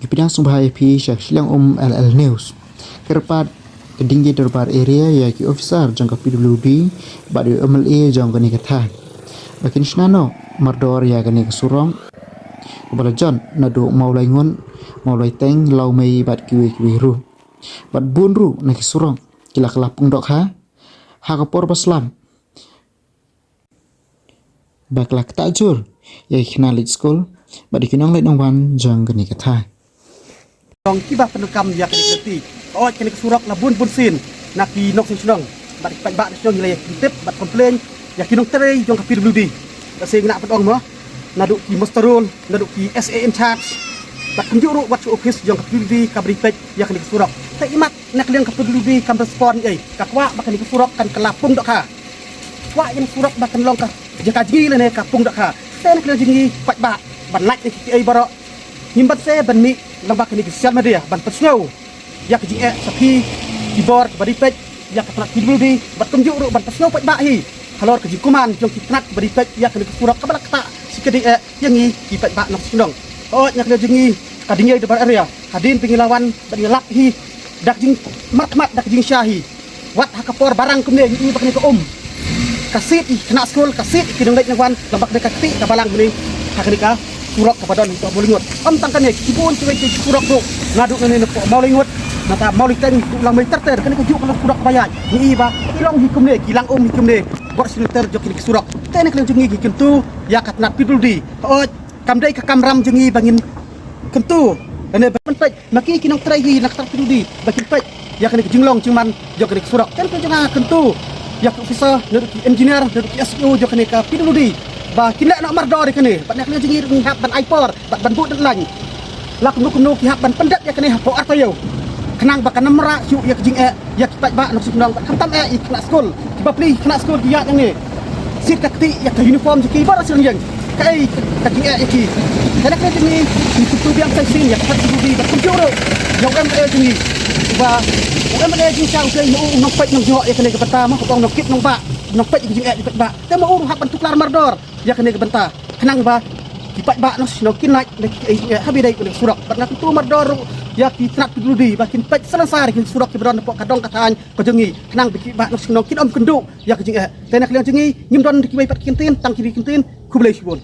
Gipidang sumbah IP syak silang LL News. Kerpat keding di derbar area ya ki officer jangka PWB badi MLA jangka ni kata. Bakin snano mardor ya kani kesurong. Kepala John nadu maulai ngon maulai teng lau mei bad kiwi ru. Bad bun ru na kesurong kila kelapung dok ha. Ha kapor baslam. Baklak takjur ya kinalit school badi kinong let nongwan jangka ni kata. Dong kibah penukam ya kini kerti. Oh kini kesurak la bun sin. Naki nok sin senong. Bat bak senong gila ya tip bat komplain ya kinong terai jong ka PWD. Kasi ngina pedong mo. Naduk ki musterul, naduk ki SA in charge. Bat kunjuru wat office jong ka PWD kabri pet ya kini kesurak. Ta imat nak liang ka PWD kam respon ai. Ka kwa bak kini kesurak kan kelapung dok ha. Kwa yang surak bak kan long ka jaka jingi le ne kapung dok ha. Ta nak liang jingi pat bak ban lak ki ai barok. Himbat saya benni lambak ini kesian media ban pesnau ya ke GE sapi keyboard bari pet ya ke trak dulu di bat tunjuk ru ban pesnau pet bahi halor ke jikuman jong kitnak bari pet ya ke surak ke balak tak sikedi yang ni ki pet bak nok sindong oh nyak le jingi kadingai depan area hadin pengilawan bari lak hi dak jing mat dak jing syahi wat hakapor barang kumne ni bakni ke kasit kena skul kasit kidong dek nyawan lambak dekat ti ka balang ni haknika surak kepada ni tak boleh ngot am tangkan ni kibun cuai surak tu ngaduk ni mau lingot mata mau liteng ulang mai terter kan ko juk kalau surak bayar ni iba ilong hikum ni kilang hikum ni bor siliter jok ni surak ten kelang jengi kentu ya kat nak pidul di oh kamdai ka kamram jengi bangin kentu ane penpet maki kinong trai hi nak tak pidul di bakin pet ya kan jenglong cuman jok ni surak ten ko jenga kentu ya officer engineer SU jok ni ka pidul di ba kindak nak mardor kene bat nak jengir ngihap ban aipor bat ban but lain lak nuk ki hap ban pendat ya kene hap arto yo kenang ba kana merak yu ya kejing ya kipat ba nak sundang bat khatam kena skul kiba pli kena skul dia yang ni sit takti ya ke uniform ki bar asal yang kai kejing ya ki kana kena jengi tu biang sai sin ya kat di bat kunjuro yang kan jengi ba kan ada jing sang ke nok pet nok jo ya kene ke pertama ko nok kip nok ba nok pet kejing di pat ba te mau hap ban tuklar mardor ya kena gebenta kenang ba kipat ba nos nokin naik habi dai kuning surak bat nak tu mardor ya ki trak dulu di bakin pet selesai kin surak ki beron pok kadong kataan ko jengi kenang biki ba nos nokin om kenduk ya kejing tenak liang jengi nyimdon ki bai pat kintin tang kiri kintin ku boleh sibon